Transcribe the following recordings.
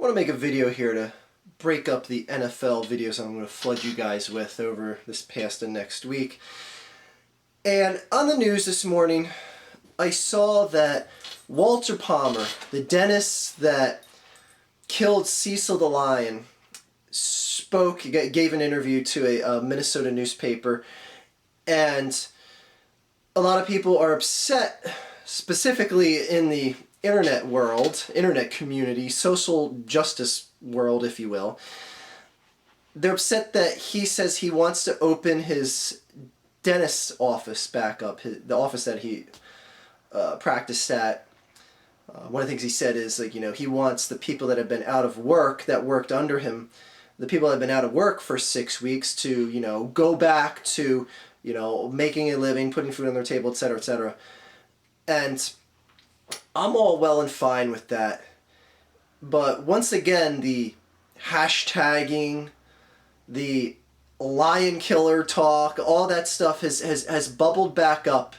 I want to make a video here to break up the NFL videos I'm going to flood you guys with over this past and next week. And on the news this morning, I saw that Walter Palmer, the dentist that killed Cecil the lion, gave an interview to a Minnesota newspaper, and a lot of people are upset, specifically in the internet world, internet community, social justice world, if you will. They're upset that he says he wants to open his dentist's office back up, the office that he practiced at. One of the things he said is, like, he wants the people that have been out of work, that worked under him, the people that have been out of work for 6 weeks to, go back to, making a living, putting food on their table, etc., etc. And I'm all well and fine with that. But once again, the hashtagging, the lion killer talk, all that stuff has bubbled back up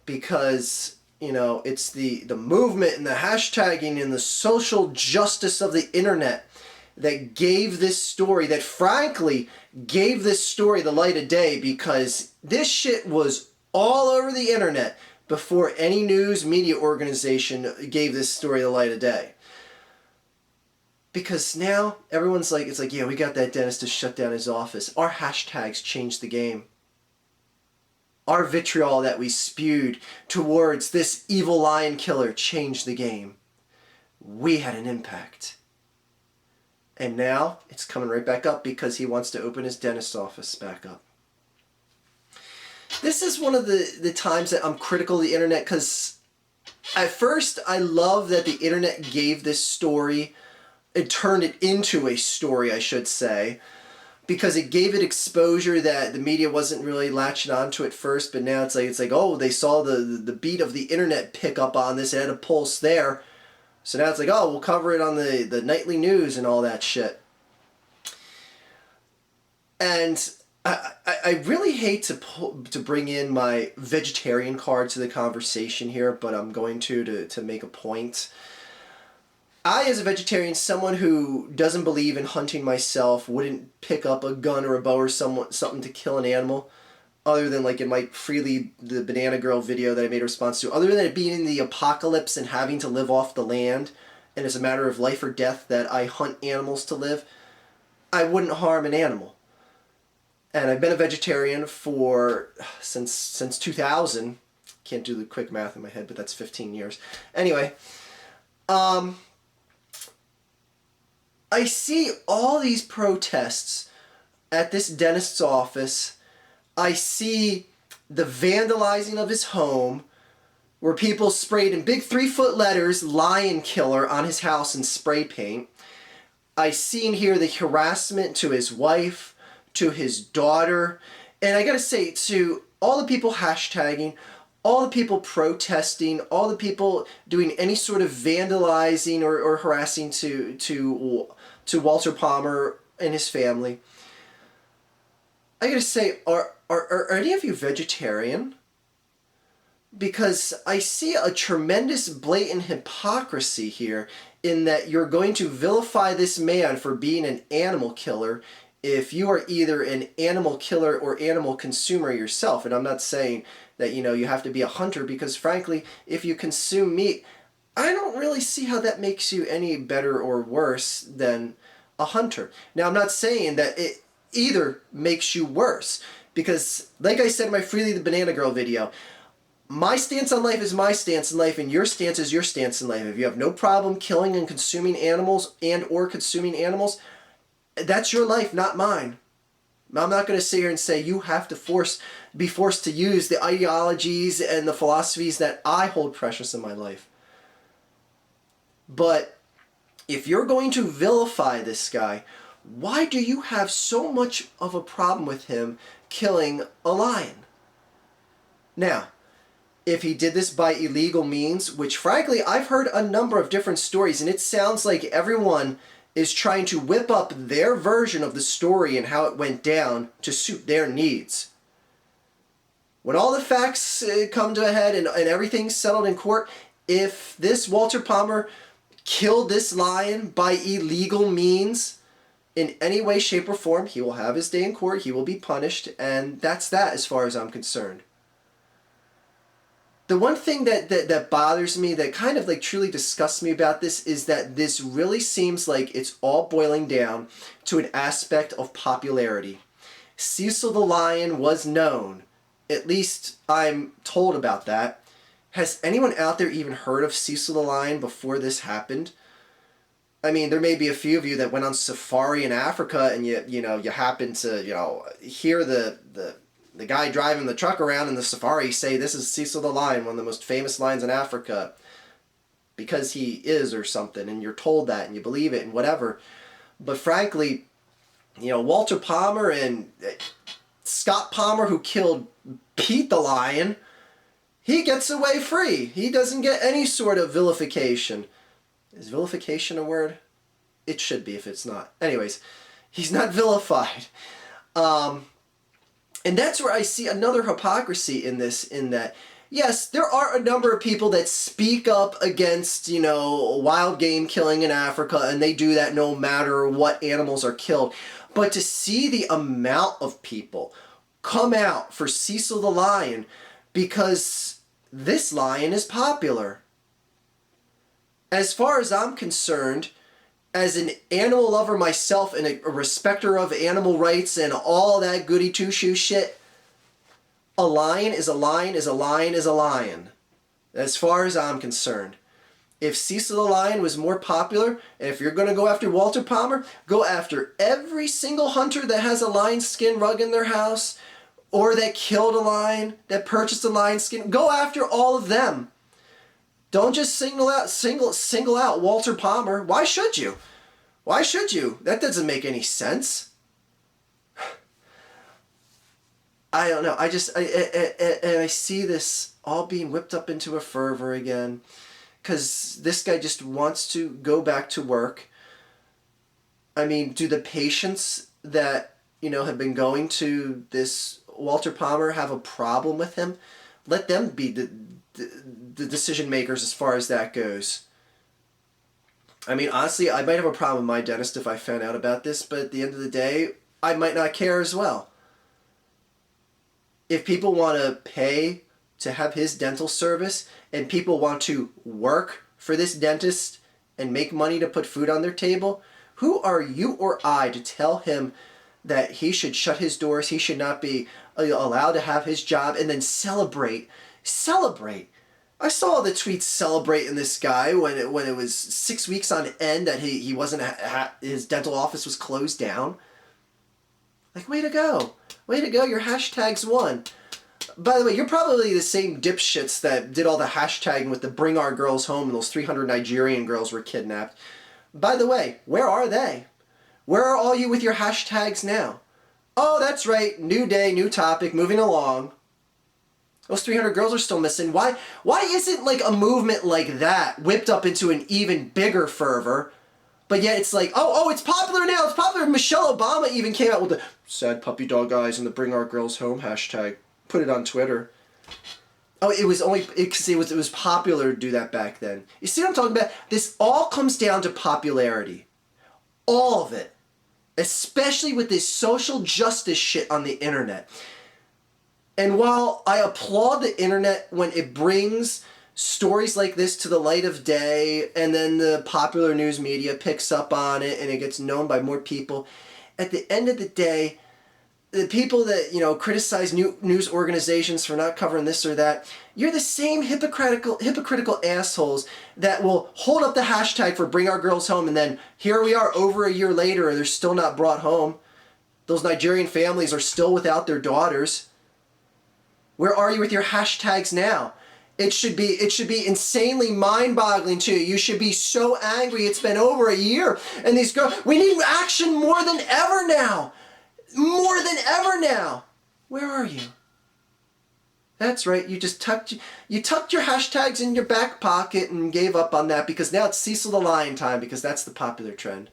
because, it's the movement and the hashtagging and the social justice of the internet that gave this story, that frankly gave this story the light of day, because this shit was all over the internet before any news media organization gave this story the light of day. Because now everyone's like, it's like, yeah, we got that dentist to shut down his office. Our hashtags changed the game. Our vitriol that we spewed towards this evil lion killer changed the game. We had an impact. And now it's coming right back up because he wants to open his dentist's office back up. This is one of the times that I'm critical of the internet, because at first I love that the internet gave this story, it turned it into a story, I should say, because it gave it exposure that the media wasn't really latching onto at first, but now it's like oh, they saw the beat of the internet pick up on this, it had a pulse there. So now it's like, oh, we'll cover it on the nightly news and all that shit. And I really hate to bring in my vegetarian card to the conversation here, but I'm going to make a point. I, as a vegetarian, someone who doesn't believe in hunting myself, wouldn't pick up a gun or a bow or something to kill an animal, other than like in my Freely the Banana Girl video that I made a response to, other than it being in the apocalypse and having to live off the land, and it's a matter of life or death that I hunt animals to live, I wouldn't harm an animal. And I've been a vegetarian since 2000. Can't do the quick math in my head, but that's 15 years. Anyway, I see all these protests at this dentist's office. I see the vandalizing of his home, where people sprayed in big 3-foot letters, lion killer, on his house in spray paint. I see and hear the harassment to his wife, to his daughter. And I gotta say, to all the people hashtagging, all the people protesting, all the people doing any sort of vandalizing or harassing to Walter Palmer and his family, I gotta say, are any of you vegetarian? Because I see a tremendous blatant hypocrisy here, in that you're going to vilify this man for being an animal killer if you are either an animal killer or animal consumer yourself. And I'm not saying that, you have to be a hunter, because frankly, if you consume meat, I don't really see how that makes you any better or worse than a hunter. Now, I'm not saying that it either makes you worse, because like I said in my Freely the Banana Girl video, my stance on life is my stance in life, and your stance is your stance in life. If you have no problem killing and consuming animals or consuming animals, that's your life, not mine. I'm not going to sit here and say you have to be forced to use the ideologies and the philosophies that I hold precious in my life. But if you're going to vilify this guy, why do you have so much of a problem with him killing a lion? Now, if he did this by illegal means, which frankly I've heard a number of different stories, and it sounds like everyone is trying to whip up their version of the story and how it went down to suit their needs. When all the facts come to a head and everything's settled in court, if this Walter Palmer kill this lion by illegal means in any way, shape, or form, he will have his day in court, he will be punished, and that's that as far as I'm concerned. The one thing that bothers me, that kind of like truly disgusts me about this, is that this really seems like it's all boiling down to an aspect of popularity. Cecil the Lion was known. At least I'm told about that. Has anyone out there even heard of Cecil the Lion before this happened? I mean, there may be a few of you that went on safari in Africa and you happen to, hear the guy driving the truck around in the safari say, this is Cecil the Lion, one of the most famous lions in Africa, because he is or something, and you're told that and you believe it and whatever. But frankly, Walter Palmer and Scott Palmer, who killed Pete the Lion, he gets away free. He doesn't get any sort of vilification. Is vilification a word? It should be if it's not. Anyways, he's not vilified. And that's where I see another hypocrisy in this, in that, yes, there are a number of people that speak up against, wild game killing in Africa, and they do that no matter what animals are killed. But to see the amount of people come out for Cecil the Lion because this lion is popular. As far as I'm concerned, as an animal lover myself and a respecter of animal rights and all that goody two-shoe shit, a lion is a lion is a lion is a lion. As far as I'm concerned. If Cecil the Lion was more popular, and if you're going to go after Walter Palmer, go after every single hunter that has a lion skin rug in their house, or that killed a lion, that purchased a lion skin. Go after all of them. Don't just single out Walter Palmer. Why should you? Why should you? That doesn't make any sense. I don't know. I see this all being whipped up into a fervor again, because this guy just wants to go back to work. I mean, do the patients that have been going to this Walter Palmer have a problem with him? Let them be the decision makers as far as that goes. I mean, honestly, I might have a problem with my dentist if I found out about this, but at the end of the day, I might not care as well. If people want to pay to have his dental service, and people want to work for this dentist and make money to put food on their table, who are you or I to tell him that he should shut his doors, he should not be allowed to have his job, and then celebrate? I saw the tweets celebrating this guy when it was 6 weeks on end that he wasn't, his dental office was closed down. Like, way to go, your hashtags won. By the way, you're probably the same dipshits that did all the hashtagging with the Bring Our Girls Home and those 300 Nigerian girls were kidnapped. By the way, where are they? Where are all you with your hashtags now? Oh, that's right, new day, new topic, moving along. Those 300 girls are still missing. Why isn't like a movement like that whipped up into an even bigger fervor? But yet it's like, oh, it's popular now, it's popular. Michelle Obama even came out with the sad puppy dog eyes and the Bring Our Girls Home hashtag. Put it on Twitter. Oh, it was only because it was popular to do that back then. You see what I'm talking about? This all comes down to popularity. All of it. Especially with this social justice shit on the internet. And while I applaud the internet when it brings stories like this to the light of day, and then the popular news media picks up on it and it gets known by more people, at the end of the day, the people that, criticize news organizations for not covering this or that, you're the same hypocritical assholes that will hold up the hashtag for Bring Our Girls Home, and then here we are over a year later and they're still not brought home. Those Nigerian families are still without their daughters. Where are you with your hashtags now? It should be insanely mind-boggling to you. You should be so angry. It's been over a year, and these girls, we need action more than ever now. More than ever now. Where are you? That's right, you tucked your hashtags in your back pocket and gave up on that because now it's Cecil the Lion time, because that's the popular trend.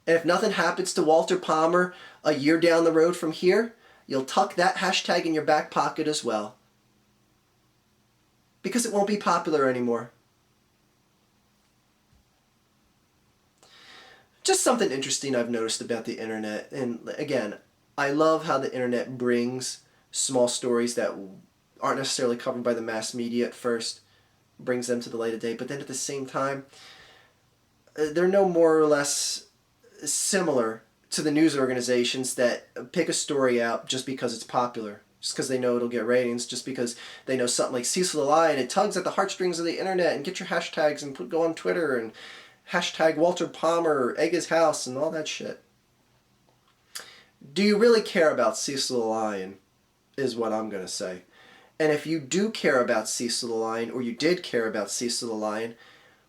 And if nothing happens to Walter Palmer a year down the road from here, you'll tuck that hashtag in your back pocket as well. Because it won't be popular anymore. just something interesting I've noticed about the internet. And again, I love how the internet brings small stories that aren't necessarily covered by the mass media at first, brings them to the light of day, but then at the same time, they're no more or less similar to the news organizations that pick a story out just because it's popular, just because they know it'll get ratings, just because they know something like Cecil the Lion, it tugs at the heartstrings of the internet, and get your hashtags and go on Twitter and hashtag Walter Palmer, egg his house, and all that shit. Do you really care about Cecil the Lion, is what I'm going to say. And if you do care about Cecil the Lion, or you did care about Cecil the Lion,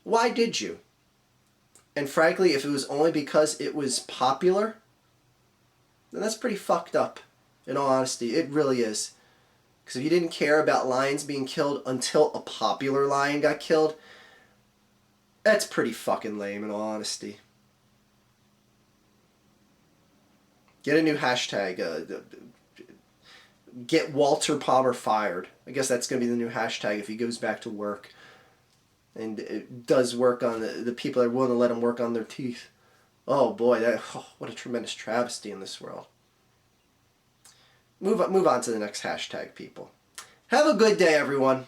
why did you? And frankly, if it was only because it was popular, then that's pretty fucked up, in all honesty. It really is. Because if you didn't care about lions being killed until a popular lion got killed, that's pretty fucking lame, in all honesty. Get a new hashtag. Get Walter Palmer fired. I guess that's going to be the new hashtag if he goes back to work. And it does work on the people that are willing to let him work on their teeth. Oh boy, what a tremendous travesty in this world. Move on to the next hashtag, people. Have a good day, everyone.